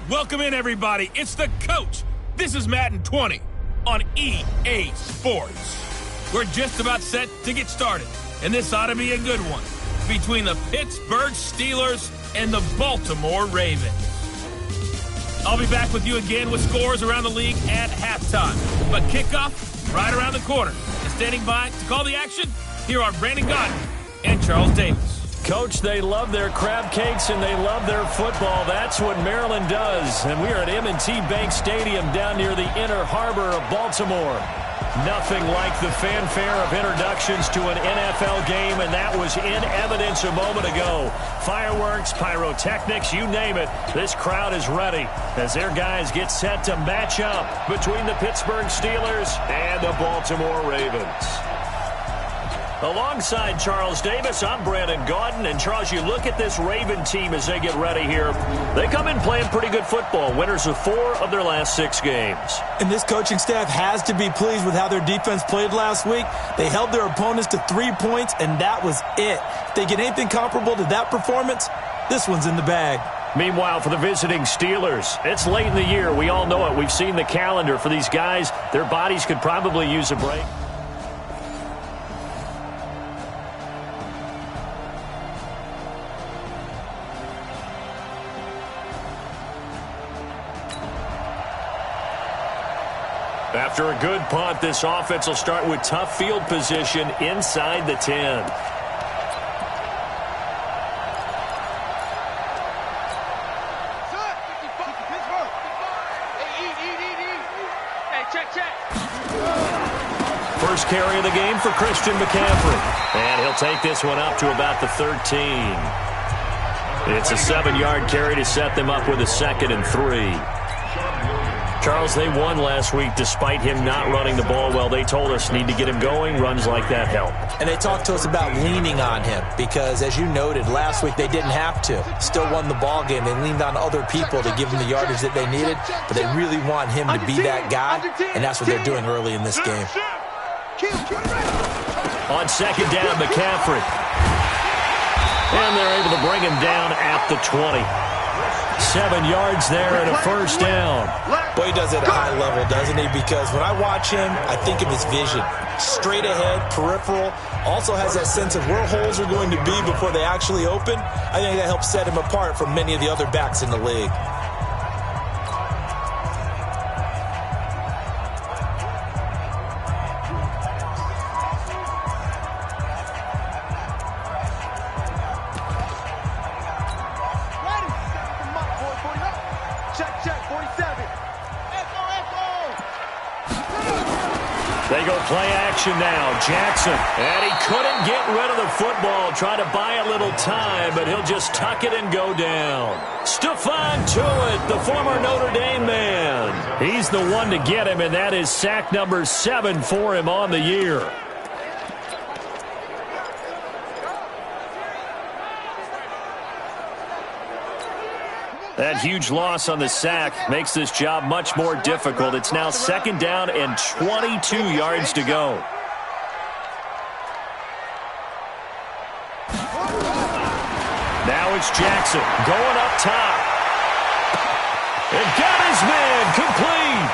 Welcome in, everybody. It's the coach. This is Madden 20 on EA Sports. We're just about set to get started, and this ought to be a good one between the Pittsburgh Steelers and the Baltimore Ravens. I'll be back with you again with scores around the league at halftime. But kickoff right around the corner. And standing by to call the action, here are Brandon Godden and Charles Davis. Coach, they love their crab cakes and they love their football. That's what Maryland does. And we are at M&T Bank Stadium down near the Inner Harbor of Baltimore. Nothing like the fanfare of introductions to an NFL game, and that was in evidence a moment ago. Fireworks, pyrotechnics, you name it. This crowd is ready as their guys get set to match up between the Pittsburgh Steelers and the Baltimore Ravens. Alongside Charles Davis, I'm Brandon Godden. And, Charles, you look at this Raven team as they get ready here. They come in playing pretty good football, winners of 4 of their last 6 games. And this coaching staff has to be pleased with how their defense played last week. They held their opponents to 3 points, and that was it. If they get anything comparable to that performance, this one's in the bag. Meanwhile, for the visiting Steelers, it's late in the year. We all know it. We've seen the calendar for these guys. Their bodies could probably use a break. After a good punt, this offense will start with tough field position inside the 10. First carry of the game for Christian McCaffrey. And he'll take this one up to about the 13. It's a 7-yard carry to set them up with a 2nd and 3. Charles, they won last week despite him not running the ball well. They told us need to get him going. Runs like that help. And they talked to us about leaning on him because, as you noted, last week they didn't have to. Still won the ball game. They leaned on other people to give them the yardage that they needed, but they really want him to be that guy, and that's what they're doing early in this game. On 2nd down, McCaffrey. And they're able to bring him down at the 20. 7 yards there and a first down. Boy, he does it at a high level, doesn't he? Because when I watch him, I think of his vision. Straight ahead, peripheral. Also has that sense of where holes are going to be before they actually open. I think that helps set him apart from many of the other backs in the league. They go play action now. Jackson. And he couldn't get rid of the football. Trying to buy a little time, but he'll just tuck it and go down. Stephon Tuitt, the former Notre Dame man. He's the one to get him, and that is sack number 7 for him on the year. That huge loss on the sack makes this job much more difficult. It's now 2nd down and 22 yards to go. Now it's Jackson going up top. And got his man complete.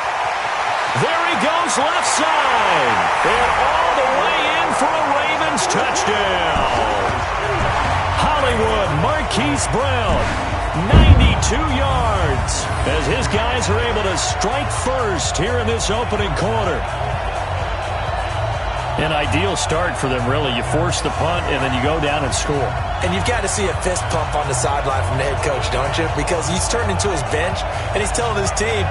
There he goes left side. And all the way in for a Ravens touchdown. Hollywood Marquise Brown. 92 yards as his guys are able to strike first here in this opening quarter. An ideal start for them, really. You force the punt, and then you go down and score. And you've got to see a fist pump on the sideline from the head coach, don't you? Because he's turned into his bench, and he's telling his team,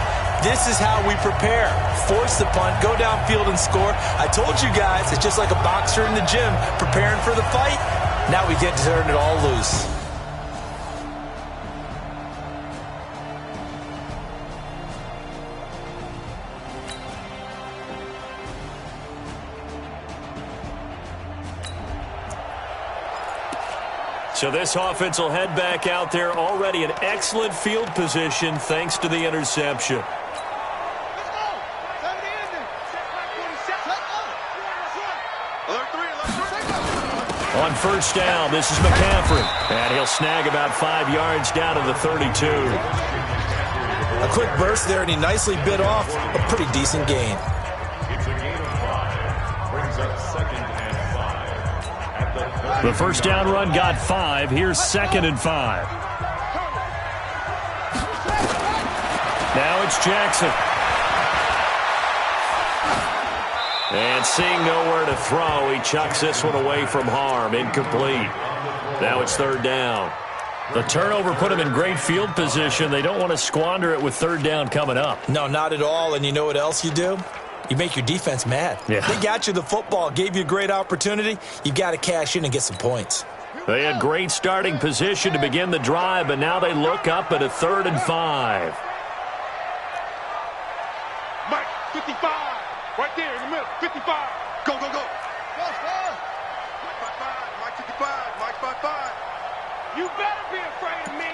this is how we prepare. Force the punt, go downfield and score. I told you guys, it's just like a boxer in the gym preparing for the fight. Now we get to turn it all loose. So this offense will head back out there, already in excellent field position thanks to the interception. On first down, this is McCaffrey. And he'll snag about 5 yards down to the 32. A quick burst there, and he nicely bit off a pretty decent gain. It's a gain of 5. Brings up 2nd and 5. The first down run got 5. Here's 2nd and 5. Now it's Jackson. And seeing nowhere to throw, he chucks this one away from harm. Incomplete. Now it's 3rd down. The turnover put him in great field position. They don't want to squander it with 3rd down coming up. No, not at all. And you know what else you do? You make your defense mad. Yeah. They got you the football, gave you a great opportunity. You got to cash in and get some points. They had great starting position to begin the drive, but now they look up at a 3rd and 5. Mike, 55. Right there in the middle. 55. Go, go, go. Mike 55. Mike 55. You better be afraid of me.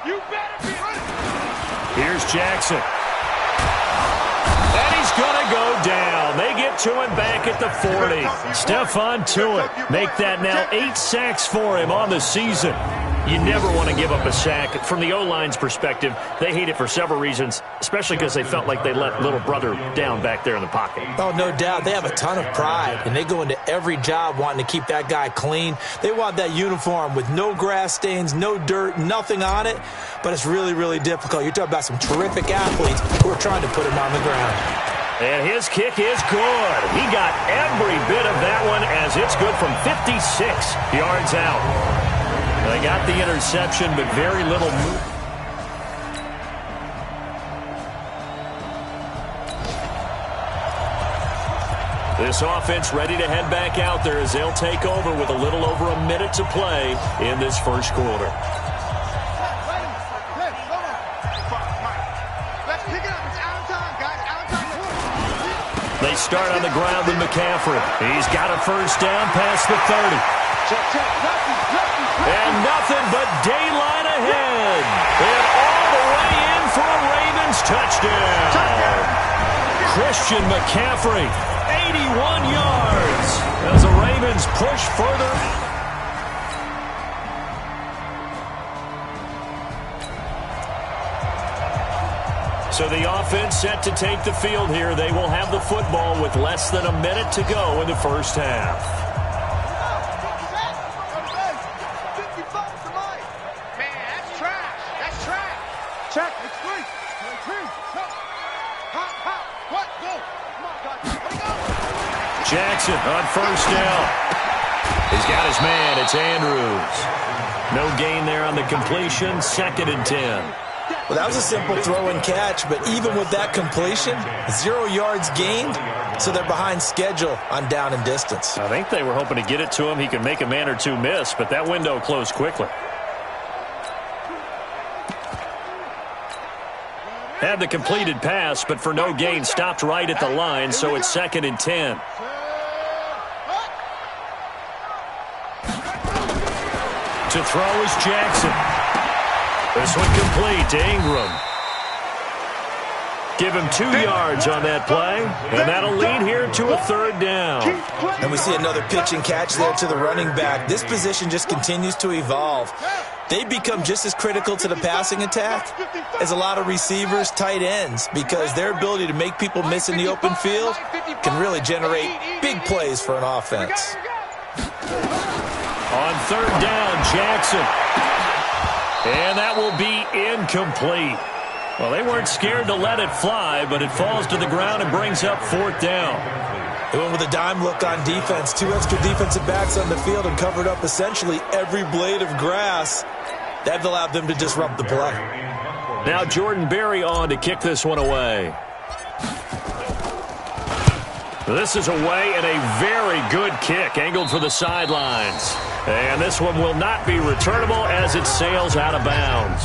You better be afraid. Here's Jackson. And he's going to go down. They get to him back at the 40. Stephon Tuitt make that now 8 sacks for him on the season. You never want to give up a sack. From the O-line's perspective, they hate it for several reasons, especially because they felt like they let little brother down back there in the pocket. Oh, no doubt. They have a ton of pride, and they go into every job wanting to keep that guy clean. They want that uniform with no grass stains, no dirt, nothing on it, but it's really, really difficult. You're talking about some terrific athletes who are trying to put him on the ground. And his kick is good. He got every bit of that one as it's good from 56 yards out. They got the interception, but very little move. This offense ready to head back out there as they'll take over with a little over a minute to play in this first quarter. They start on the ground with McCaffrey. He's got a first down past the 30. And nothing but daylight ahead. And all the way in for a Ravens touchdown. Christian McCaffrey, 81 yards. As the Ravens push further. So the offense set to take the field here. They will have the football with less than a minute to go in the first half. Jackson on first down. He's got his man. It's Andrews. No gain there on the completion. 2nd and 10. Well, that was a simple throw and catch, but even with that completion, 0 yards gained, so they're behind schedule on down and distance. I think they were hoping to get it to him. He could make a man or two miss, but that window closed quickly. Had the completed pass, but for no gain, stopped right at the line, so it's 2nd and 10. To throw is Jackson. This one complete to Ingram. Give him 2 yards on that play, and that'll lead here to a 3rd down. And we see another pitch and catch there to the running back. This position just continues to evolve. They become just as critical to the passing attack as a lot of receivers, tight ends, because their ability to make people miss in the open field can really generate big plays for an offense. On 3rd down, Jackson. And that will be incomplete. Well, they weren't scared to let it fly, but it falls to the ground and brings up 4th down. They went with a dime look on defense. 2 extra defensive backs on the field and covered up essentially every blade of grass. That allowed them to disrupt the play. Now Jordan Berry on to kick this one away. This is away and a very good kick, angled for the sidelines. And this one will not be returnable as it sails out of bounds.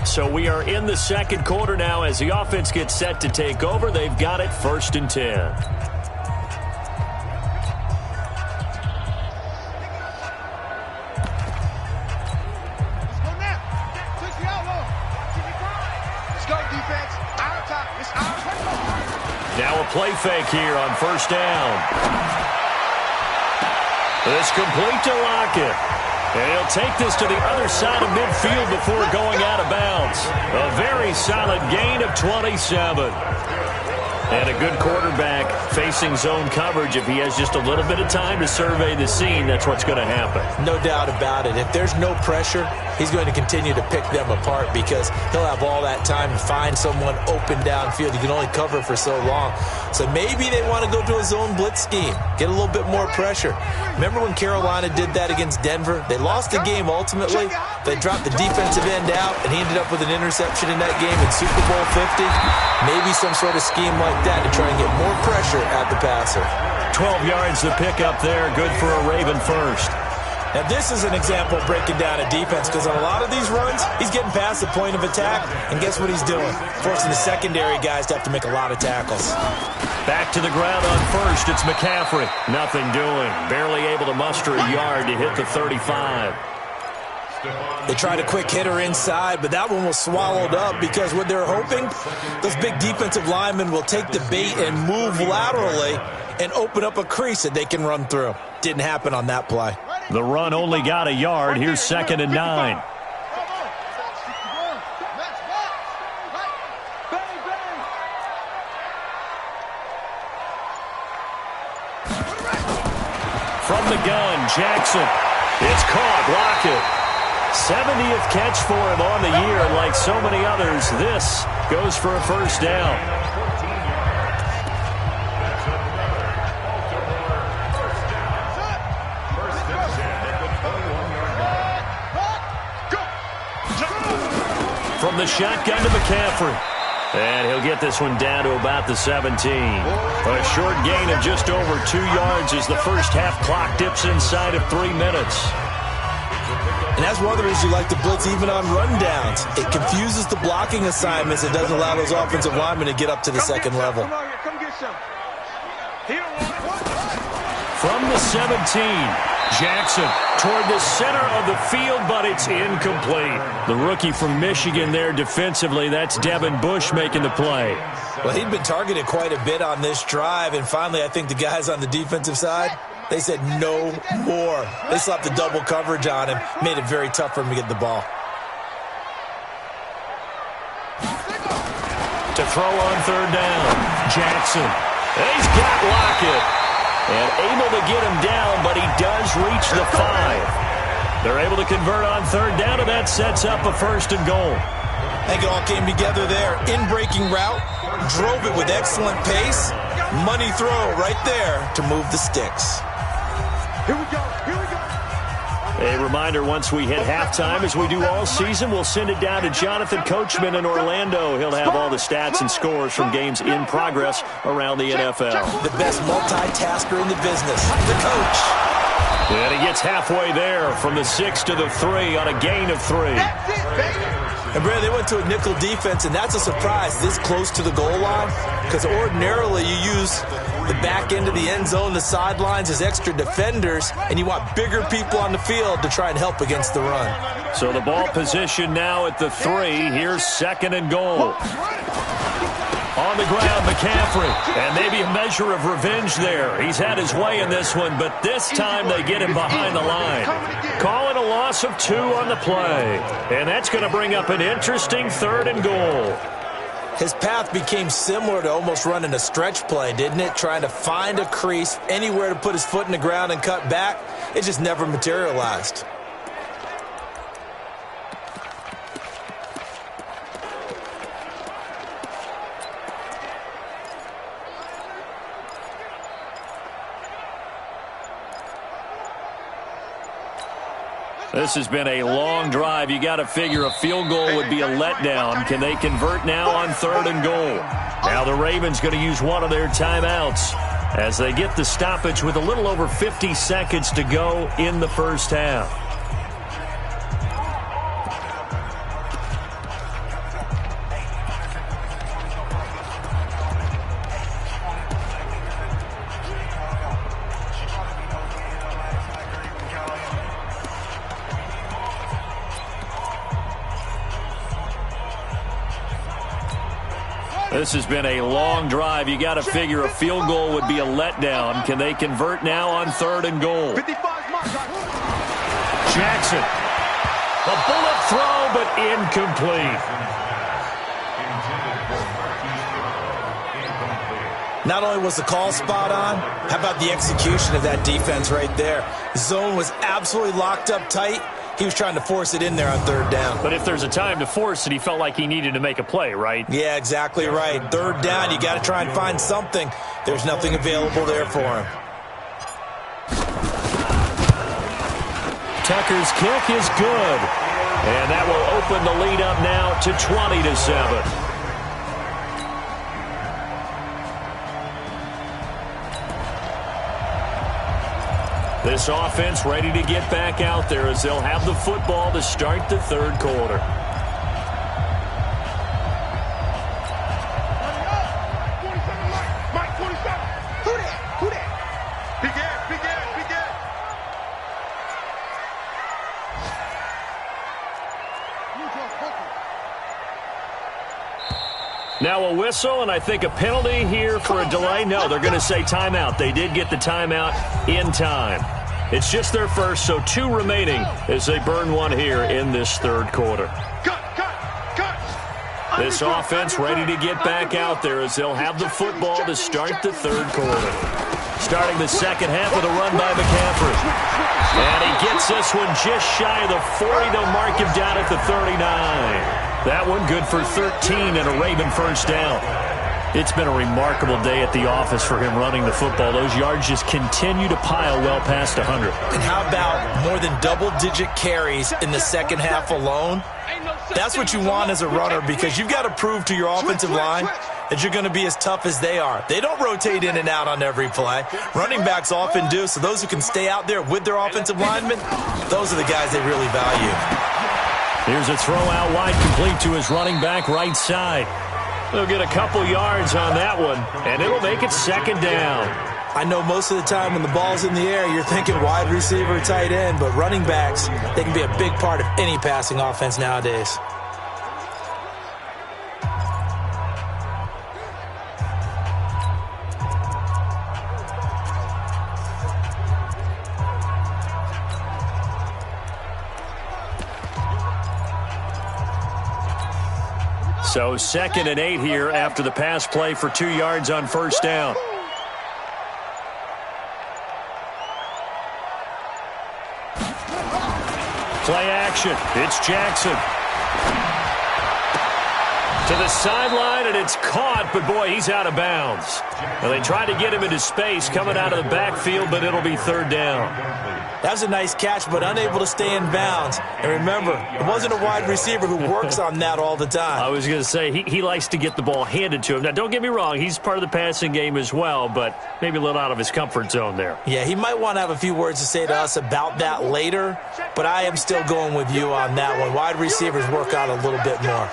So we are in the second quarter now as the offense gets set to take over. They've got it 1st and 10. Now a play fake here on 1st down. It's complete to Lockett. And he'll take this to the other side of midfield before going out of bounds. A very solid gain of 27. And a good quarterback facing zone coverage. If he has just a little bit of time to survey the scene, that's what's going to happen. No doubt about it. If there's no pressure, he's going to continue to pick them apart because he'll have all that time to find someone open downfield. He can only cover for so long. So maybe they want to go to a zone blitz scheme, get a little bit more pressure. Remember when Carolina did that against Denver? They lost the game ultimately. They dropped the defensive end out, and he ended up with an interception in that game in Super Bowl 50. Maybe some sort of scheme like that to try and get more pressure at the passer. 12 yards to pick up there. Good for a Raven first. Now, this is an example of breaking down a defense because on a lot of these runs, he's getting past the point of attack, and guess what he's doing? Forcing the secondary guys to have to make a lot of tackles. Back to the ground on first. It's McCaffrey. Nothing doing. Barely able to muster a yard to hit the 35. They tried a quick hitter inside, but that one was swallowed up because what they're hoping, those big defensive linemen will take the bait and move laterally and open up a crease that they can run through. Didn't happen on that play. The run only got a yard. Here's 2nd and 9. From the gun, Jackson. It's caught. Lockett. 70th catch for him on the year, and like so many others, this goes for a first down. From the shotgun to McCaffrey. And he'll get this one down to about the 17. A short gain of just over 2 yards as the first half clock dips inside of 3 minutes. And that's one of the reasons you like to blitz even on rundowns. It confuses the blocking assignments. It doesn't allow those offensive linemen to get up to the second level. From the 17, Jackson toward the center of the field, but it's incomplete. The rookie from Michigan there defensively, that's Devin Bush making the play. Well, he'd been targeted quite a bit on this drive, and finally I think the guys on the defensive side, they said no more. They slapped the double coverage on him, made it very tough for him to get the ball. To throw on 3rd down, Jackson. He's got Lockett. And able to get him down, but he does reach the 5. They're able to convert on 3rd down, and that sets up a 1st and goal. I think it all came together there. In-breaking route, drove it with excellent pace. Money throw right there to move the sticks. Here we go. Here we go. A reminder, once we hit halftime, as we do all season, we'll send it down to Jonathan Coachman in Orlando. He'll have all the stats and scores from games in progress around the NFL. The best multitasker in the business, the coach. And he gets halfway there from the 6 to the 3 on a gain of 3. That's it, baby. And, Brad, they went to a nickel defense, and that's a surprise this close to the goal line because ordinarily you use the back end of the end zone, the sidelines as extra defenders, and you want bigger people on the field to try and help against the run. So the ball position now at the 3. Here's 2nd and goal. On the ground, McCaffrey. And maybe a measure of revenge there. He's had his way in this one, but this time they get him behind the line. Calling a loss of 2 on the play. And that's going to bring up an interesting 3rd and goal. His path became similar to almost running a stretch play, didn't it? Trying to find a crease, anywhere to put his foot in the ground and cut back. It just never materialized. This has been a long drive. You got to figure a field goal would be a letdown. Can they convert now on 3rd and goal? Now the Ravens going to use one of their timeouts as they get the stoppage with a little over 50 seconds to go in the first half. This has been a long drive. You got to figure a field goal would be a letdown. Can they convert now on 3rd and goal? 55 Jackson. A bullet throw, but incomplete. Not only was the call spot on, how about the execution of that defense right there? The zone was absolutely locked up tight. He was trying to force it in there on third down. But if there's a time to force it, he felt like he needed to make a play, right? Yeah, exactly right. Third down, you got to try and find something. There's nothing available there for him. Tucker's kick is good. And that will open the lead up now to 20-7. This offense ready to get back out there as they'll have the football to start the third quarter. Now a whistle, and I think a penalty here for a delay. No, they're going to say timeout. They did get the timeout in time. It's just their first, so 2 remaining as they burn one here in this third quarter. This offense ready to get back out there as they'll have the football to start the third quarter. Starting the second half with a run by McCaffrey. And he gets this one just shy of the 40. They'll mark him down at the 39. That one good for 13 and a Raven first down. It's been a remarkable day at the office for him running the football. Those yards just continue to pile well past 100. And how about more than double-digit carries in the second half alone? That's what you want as a runner because you've got to prove to your offensive line that you're going to be as tough as they are. They don't rotate in and out on every play. Running backs often do, so those who can stay out there with their offensive linemen, those are the guys they really value. Here's a throw out wide, complete to his running back right side. They'll get a couple yards on that one, and it'll make it second down. I know most of the time when the ball's in the air, you're thinking wide receiver, tight end, but running backs, they can be a big part of any passing offense nowadays. So 2nd and 8 here after the pass play for 2 yards on first down. Play action. It's Jackson. To the sideline, and it's caught, but boy, he's out of bounds. Well, they tried to get him into space coming out of the backfield, but it'll be third down. That was a nice catch, but unable to stay in bounds. And remember, it wasn't a wide receiver who works on that all the time. I was going to say, he likes to get the ball handed to him. Now, don't get me wrong, he's part of the passing game as well, but maybe a little out of his comfort zone there. Yeah, he might want to have a few words to say to us about that later, but I am still going with you on that one. Wide receivers work out a little bit more.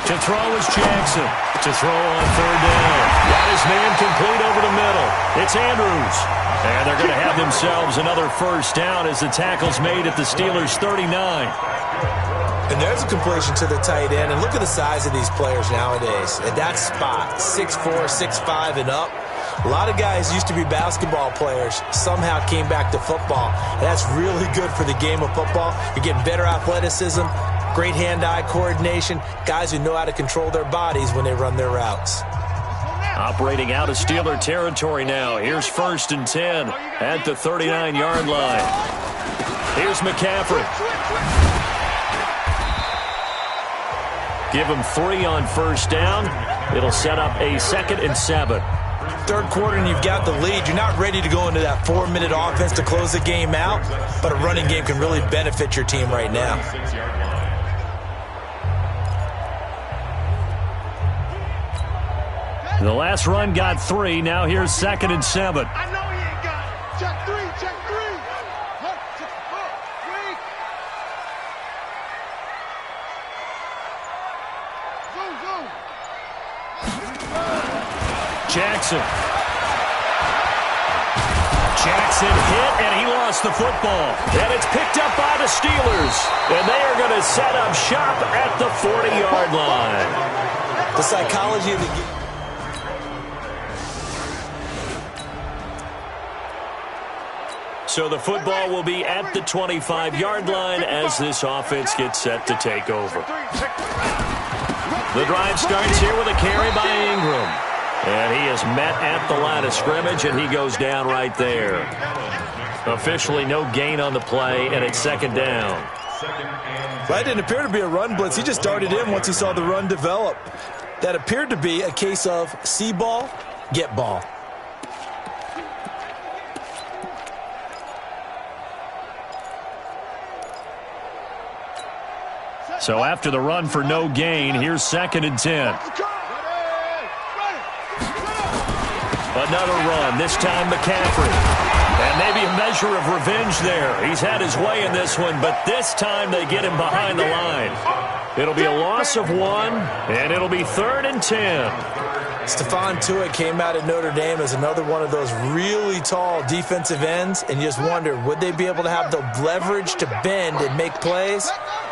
To throw is Jackson. To throw on third down. Got his man complete over the middle. It's Andrews. And they're going to have themselves another first down as the tackle's made at the Steelers' 39. And there's a completion to the tight end. And look at the size of these players nowadays. At that spot, 6'4", 6'5", and up. A lot of guys used to be basketball players, somehow came back to football. And that's really good for the game of football. You're getting better athleticism, great hand-eye coordination, guys who know how to control their bodies when they run their routes. Operating out of Steeler territory now. Here's 1st and 10 at the 39-yard line. Here's McCaffrey. Give him 3 on first down. It'll set up a 2nd and 7. Third quarter and you've got the lead. You're not ready to go into that 4-minute offense to close the game out, but a running game can really benefit your team right now. The last run got 3. Now here's 2nd and 7. I know he ain't got it. Check 3, check 3. Jackson. Jackson hit, and he lost the football. And it's picked up by the Steelers. And they are going to set up shop at the 40-yard line. The psychology of the game. So the football will be at the 25-yard line as this offense gets set to take over. The drive starts here with a carry by Ingram. And he is met at the line of scrimmage, and he goes down right there. Officially no gain on the play, and it's second down. That didn't appear to be a run blitz. He just darted in once he saw the run develop. That appeared to be a case of see ball, get ball. So after the run for no gain, here's second and 10. Another run, this time McCaffrey. And maybe a measure of revenge there. He's had his way in this one, but this time they get him behind the line. It'll be a loss of 1, and it'll be third and 10. Stephon Tuitt came out of Notre Dame as another one of those really tall defensive ends, and you just wondered, would they be able to have the leverage to bend and make plays?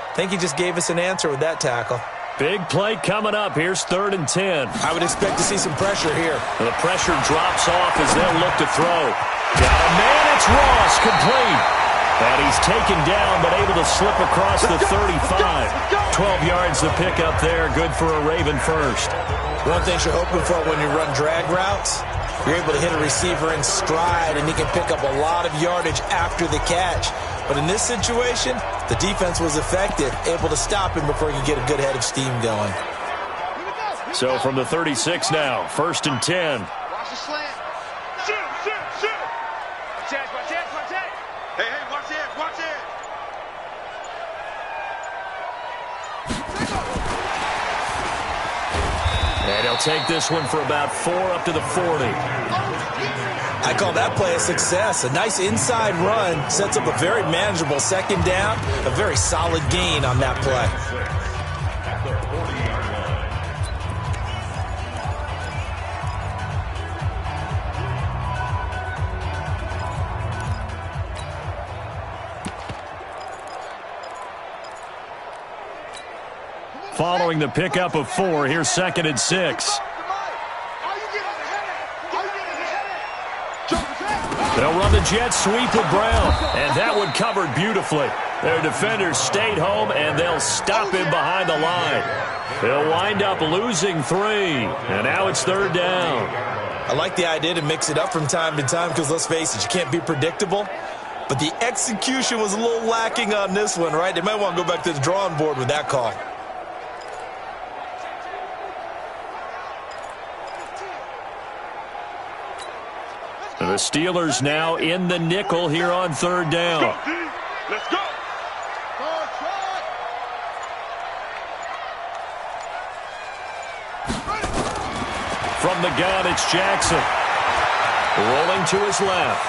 I think he just gave us an answer with that tackle. Big play coming up. Here's third and 10. I would expect to see some pressure here. The pressure drops off as they'll look to throw. Got a man, it's Ross, complete. And he's taken down, but able to slip across the 35. 12 yards to pick up there. Good for a Raven first. One thing you're hoping for when you run drag routes, you're able to hit a receiver in stride, and he can pick up a lot of yardage after the catch. But in this situation, the defense was effective, able to stop him before he could get a good head of steam going. So from the 36 now, first and 10. Watch the slant. Shoot. Watch it. Hey, watch it. And he'll take this one for about 4 up to the 40. I call that play a success. A nice inside run sets up a very manageable second down, a very solid gain on that play. Following the pickup of 4, here's second and 6. They'll run the jet sweep with Brown, and that one covered beautifully. Their defenders stayed home, and they'll stop him behind the line. They'll wind up losing 3, and now it's third down. I like the idea to mix it up from time to time because, let's face it, you can't be predictable. But the execution was a little lacking on this one, right? They might want to go back to the drawing board with that call. The Steelers now in the nickel here on third down. Let's go. From the gun, it's Jackson. Rolling to his left.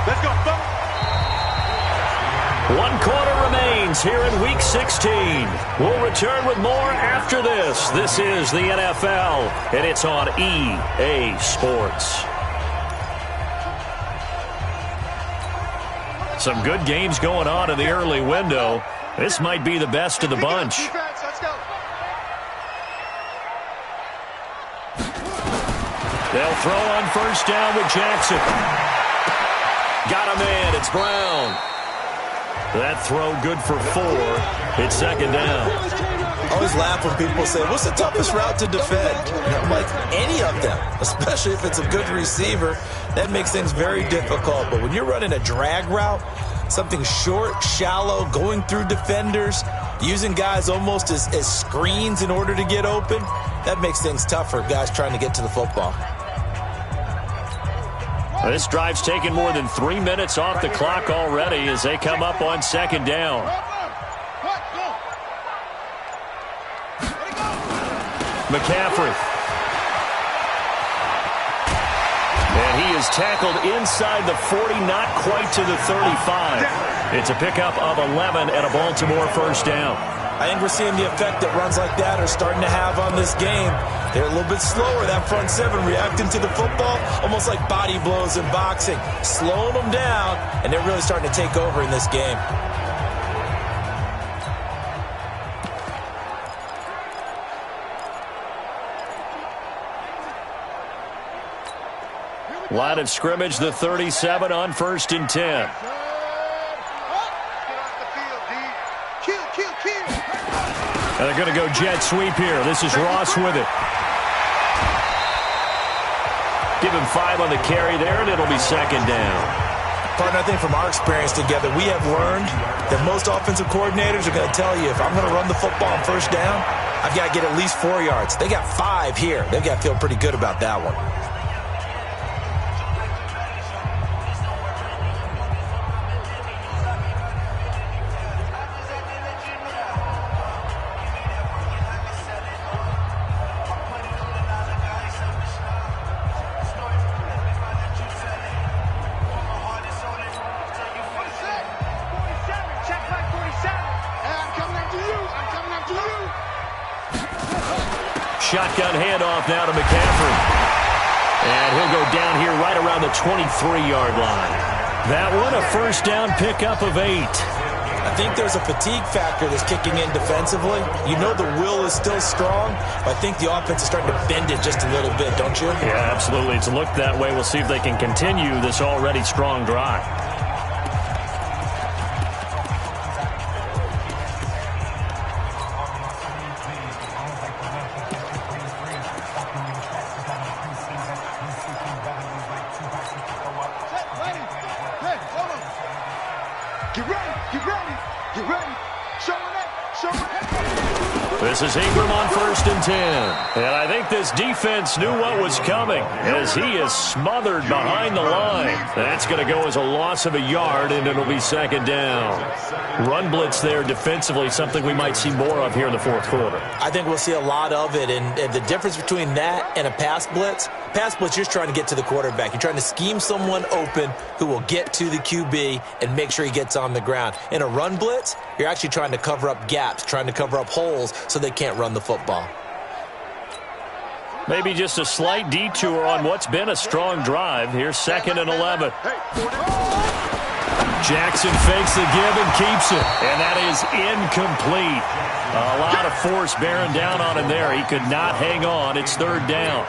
Let's go, folks. 1 quarter remains here in Week 16. We'll return with more after this. This is the NFL, and it's on EA Sports. Some good games going on in the early window. This might be the best of the bunch. Defense, let's go. They'll throw on first down with Jackson. Got a man, it's Brown. That throw good for 4. It's second down. I always laugh when people say, what's the toughest route to defend? And I'm like, any of them, especially if it's a good receiver. That makes things very difficult. But when you're running a drag route, something short, shallow, going through defenders, using guys almost as screens in order to get open, that makes things tough for guys trying to get to the football. This drive's taken more than 3 minutes off the clock already as they come up on second down. McCaffrey. And he is tackled inside the 40, not quite to the 35. It's a pickup of 11 and a Baltimore first down. I think we're seeing the effect that runs like that are starting to have on this game. They're a little bit slower, that front seven, reacting to the football, almost like body blows in boxing, slowing them down, and they're really starting to take over in this game. Line of scrimmage, the 37 on 1st and 10. And they're going to go jet sweep here. This is Ross with it. Give him 5 on the carry there, and it'll be 2nd down. Partner, I think from our experience together, we have learned that most offensive coordinators are going to tell you, if I'm going to run the football on 1st down, I've got to get at least 4 yards. They got 5 here. They've got to feel pretty good about that one. Shotgun handoff now to McCaffrey. And he'll go down here right around the 23-yard line. That one, a 1st down pickup of 8. I think there's a fatigue factor that's kicking in defensively. You know the will is still strong, but I think the offense is starting to bend it just a little bit, don't you? Yeah, absolutely. It's looked that way. We'll see if they can continue this already strong drive. This is Ingram on 1st and 10. And I think this defense knew what was coming as he is smothered behind the line. That's going to go as a loss of a yard, and it'll be 2nd down. Run blitz there defensively, something we might see more of here in the 4th quarter. I think we'll see a lot of it, and the difference between that and a pass blitz, you're just trying to get to the quarterback. You're trying to scheme someone open who will get to the QB and make sure he gets on the ground. In a run blitz, you're actually trying to cover up gaps, trying to cover up holes so they can't run the football. Maybe just a slight detour on what's been a strong drive. Here's 2nd and 11. Jackson fakes the give and keeps it. And that is incomplete. A lot of force bearing down on him there. He could not hang on. It's 3rd down.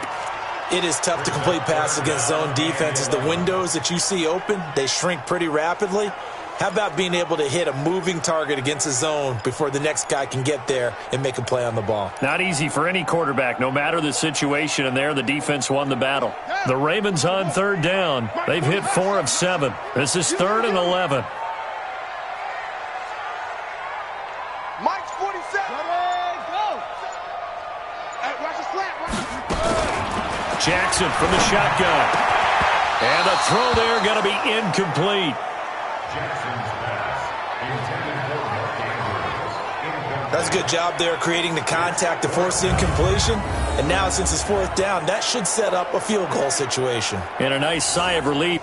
It is tough to complete passes against zone defenses. The windows that you see open, they shrink pretty rapidly. How about being able to hit a moving target against a zone before the next guy can get there and make a play on the ball? Not easy for any quarterback, no matter the situation, and there the defense won the battle. The Ravens on 3rd down. They've hit 4 of 7. This is 3rd and 11. Mike's 47. Go. Jackson from the shotgun. And the throw there going to be incomplete. That's a good job there creating the contact to force the incompletion. And now since it's 4th down, that should set up a field goal situation. And a nice sigh of relief.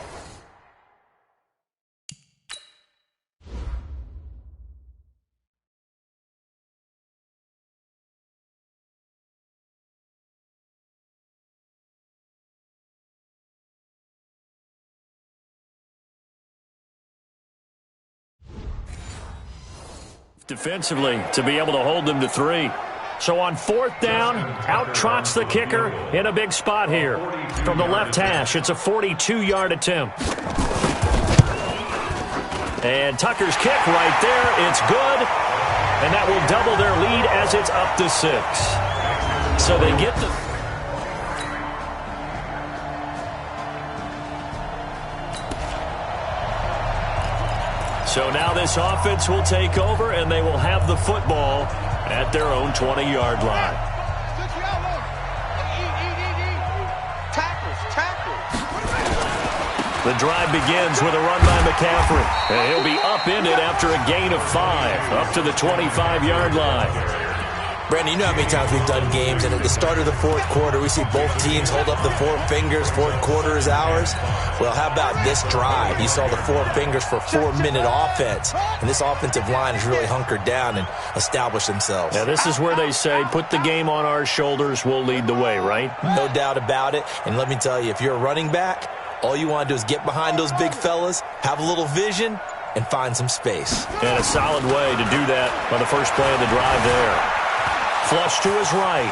Defensively to be able to hold them to 3. So on 4th down, out trots the kicker in a big spot here. From the left hash, it's a 42-yard attempt. And Tucker's kick right there, it's good. And that will double their lead as it's up to 6. So they get the... So now this offense will take over, and they will have the football at their own 20-yard line. The drive begins with a run by McCaffrey. And he'll be upended after a gain of 5, up to the 25-yard line. Brandon, you know how many times we've done games, and at the start of the 4th quarter, we see both teams hold up the 4 fingers, 4th quarter is ours. Well, how about this drive? You saw the 4 fingers for 4-minute offense, and this offensive line has really hunkered down and established themselves. Now, this is where they say, put the game on our shoulders, we'll lead the way, right? No doubt about it, and let me tell you, if you're a running back, all you want to do is get behind those big fellas, have a little vision, and find some space. And a solid way to do that on the first play of the drive there. Flush to his right.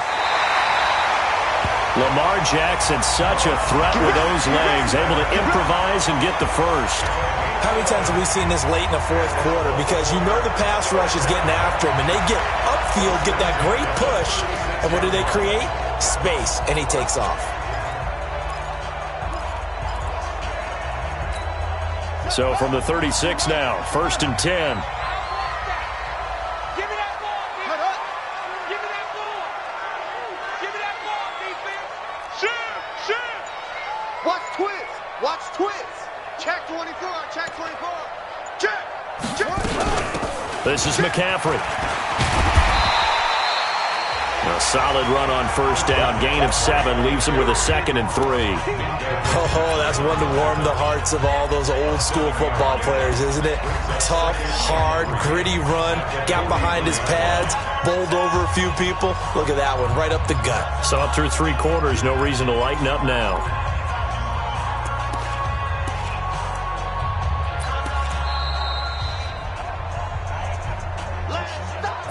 Lamar Jackson, such a threat with those legs, able to improvise and get the first. How many times have we seen this late in the fourth quarter? Because you know the pass rush is getting after him, and they get upfield, get that great push, and what do they create? Space, and he takes off. So from the 36 now, 1st and 10. Watch twist. Check 24. Check 24. Check. This is McCaffrey. A solid run on 1st down. Gain of 7. Leaves him with a 2nd and 3. Oh, that's one to warm the hearts of all those old school football players, isn't it? Tough, hard, gritty run. Got behind his pads. Bowled over a few people. Look at that one. Right up the gut. Saw it through 3 quarters. No reason to lighten up now.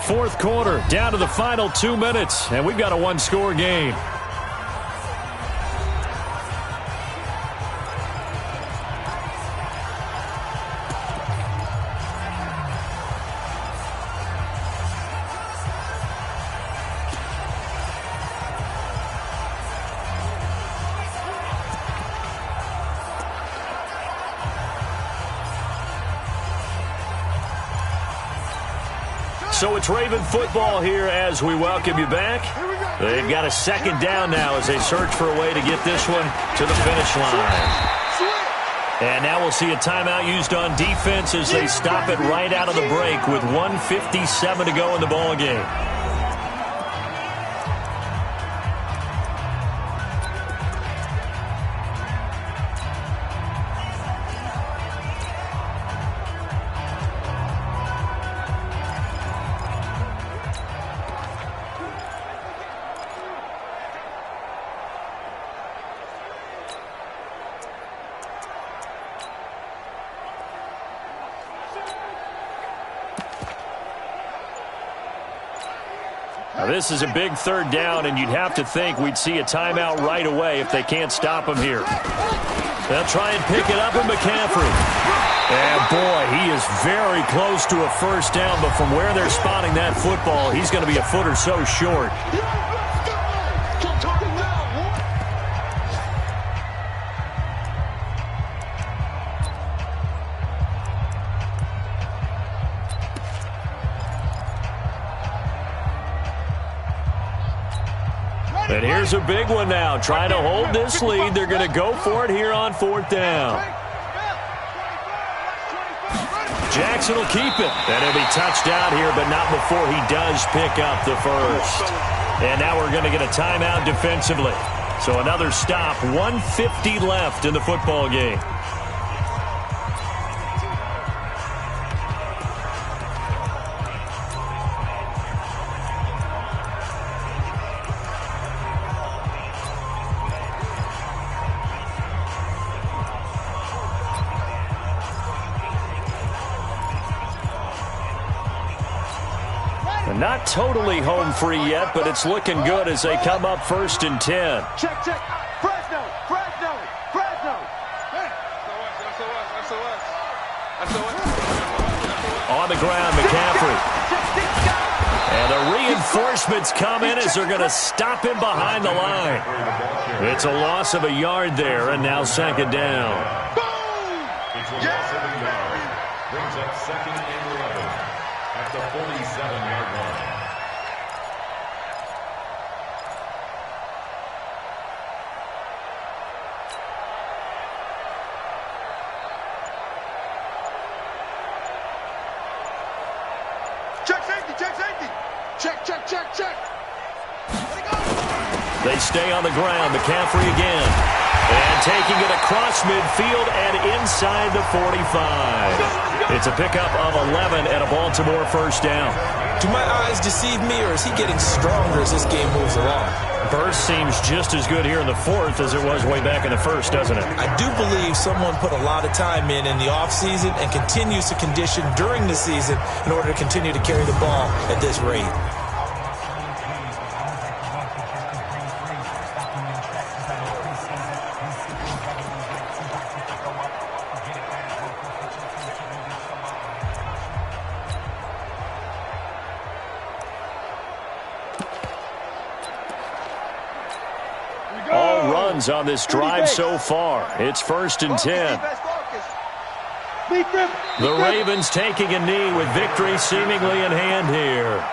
4th quarter, down to the final 2 minutes, and we've got a 1-score game. So it's Raven football here as we welcome you back. They've got a 2nd down now as they search for a way to get this one to the finish line. And now we'll see a timeout used on defense as they stop it right out of the break with 1:57 to go in the ball game. Now this is a big 3rd down, and you'd have to think we'd see a timeout right away if they can't stop him here. They'll try and pick it up with McCaffrey. And boy, he is very close to a 1st down, but from where they're spotting that football, he's going to be a foot or so short. And here's a big one now. Trying to hold this lead. They're going to go for it here on 4th down. Jackson will keep it. And he'll be touched out here, but not before he does pick up the first. And now we're going to get a timeout defensively. So another stop. 1:50 left in the football game. Not totally home free yet, but it's looking good as they come up 1st and 10. Check. Fresno. On the ground, McCaffrey. And the reinforcements come in as they're going to stop him behind the line. It's a loss of a yard there, and now 2nd down. It's a loss of a yard. Brings up 2nd and 11 at the 47-yard line. Check. They stay on the ground. McCaffrey again. And taking it across midfield and inside the 45. It's a pickup of 11 and a Baltimore 1st down. Do my eyes deceive me, or is he getting stronger as this game moves along? Burst seems just as good here in the 4th as it was way back in the 1st, doesn't it? I do believe someone put a lot of time in the offseason and continues to condition during the season in order to continue to carry the ball at this rate. runs on this drive so far. It's 1st and 10. The Ravens taking a knee with victory seemingly in hand here.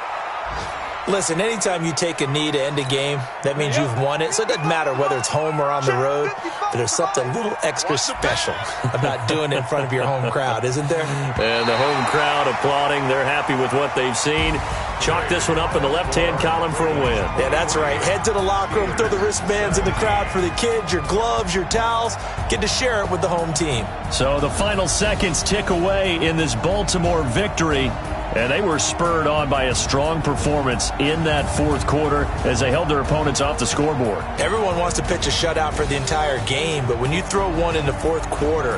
Listen, anytime you take a knee to end a game, that means you've won it. So it doesn't matter whether it's home or on the road, but there's something a little extra special about doing it in front of your home crowd, isn't there? And the home crowd applauding. They're happy with what they've seen. Chalk this one up in the left-hand column for a win. Yeah, that's right. Head to the locker room, throw the wristbands in the crowd for the kids, your gloves, your towels. Get to share it with the home team. So the final seconds tick away in this Baltimore victory. And they were spurred on by a strong performance in that fourth quarter as they held their opponents off the scoreboard. Everyone wants to pitch a shutout for the entire game, but when you throw one in the fourth quarter,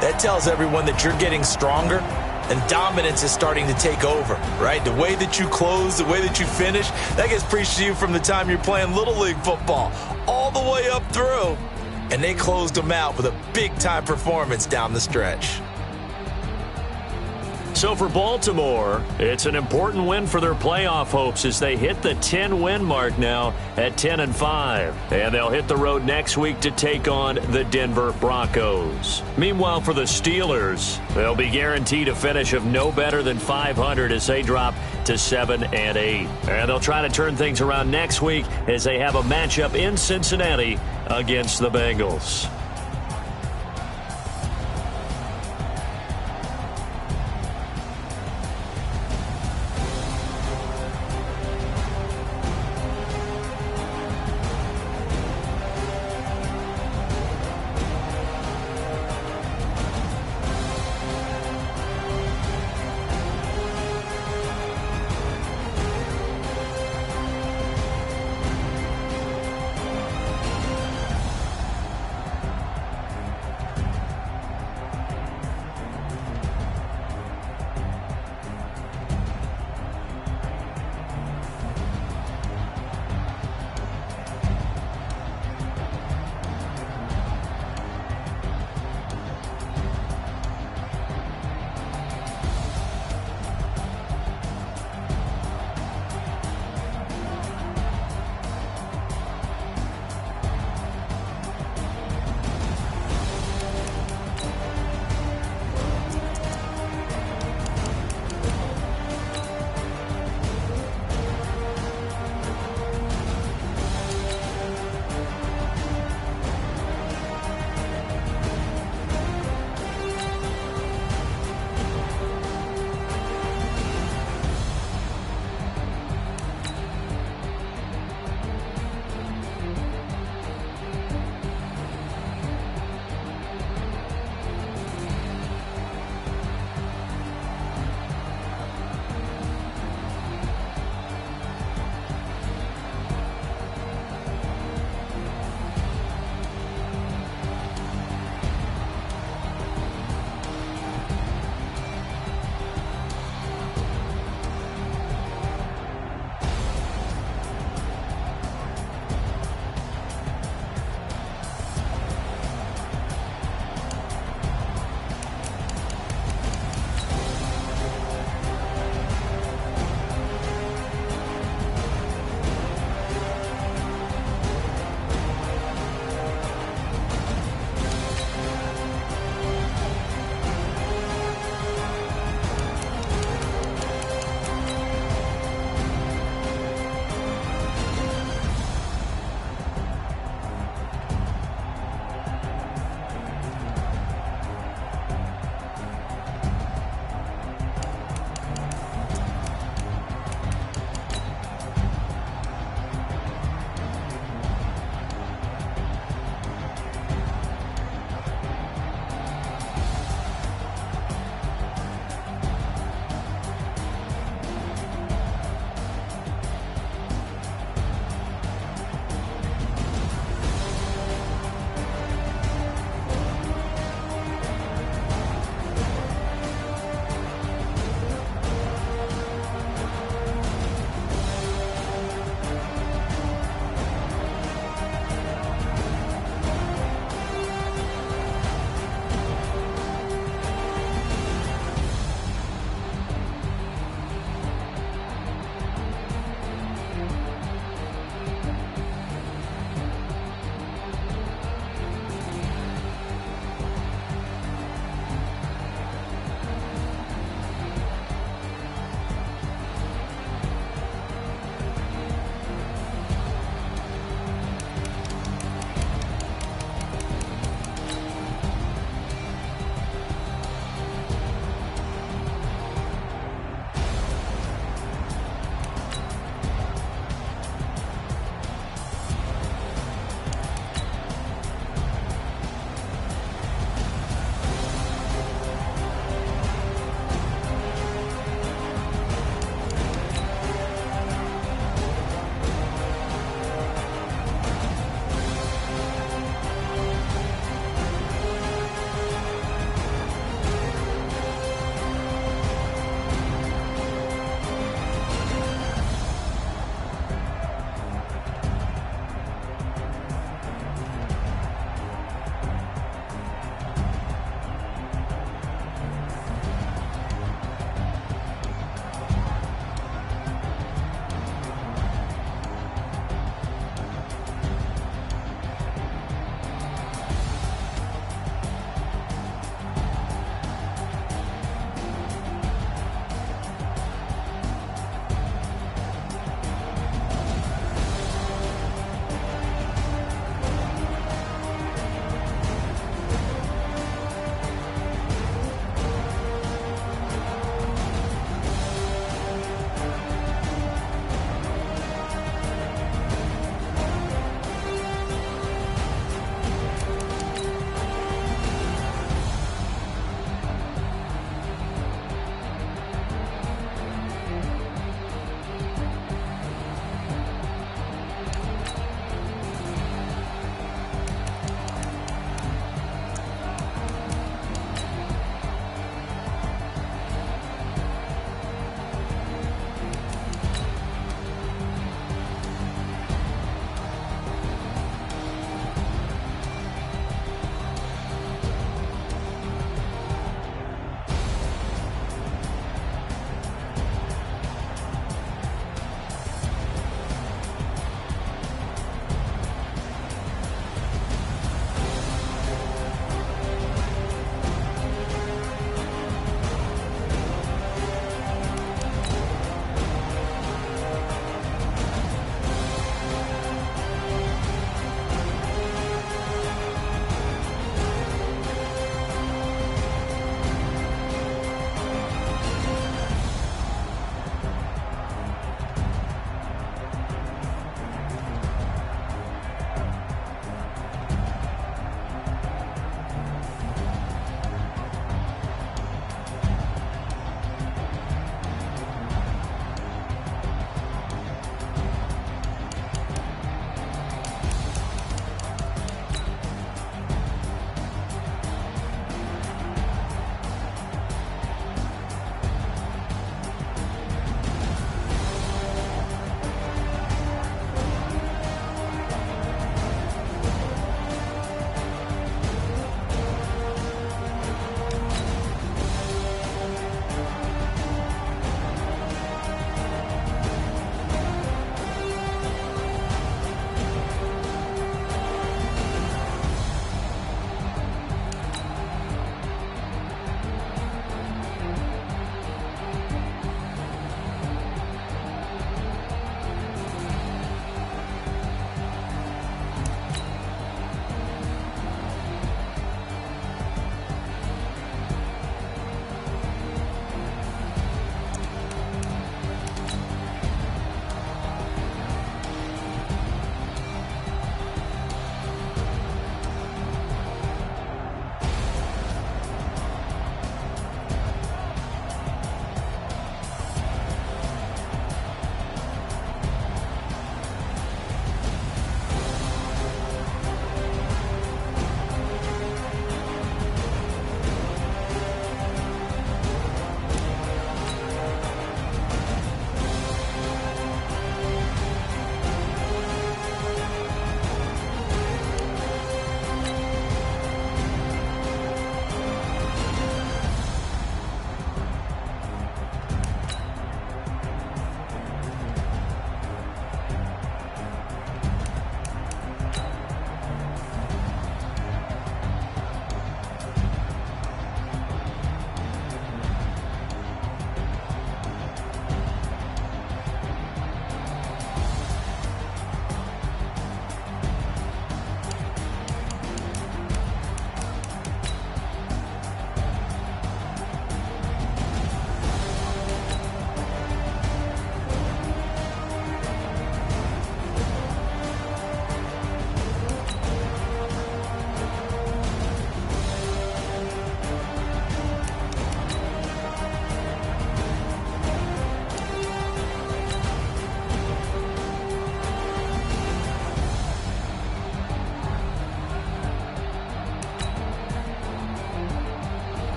that tells everyone that you're getting stronger and dominance is starting to take over, right? The way that you close, the way that you finish, that gets preached to you from the time you're playing Little League football all the way up through. And they closed them out with a big-time performance down the stretch. So for Baltimore, it's an important win for their playoff hopes as they hit the 10-win mark now at 10-5. And they'll hit the road next week to take on the Denver Broncos. Meanwhile, for the Steelers, they'll be guaranteed a finish of no better than 500 as they drop to 7-8. And they'll try to turn things around next week as they have a matchup in Cincinnati against the Bengals.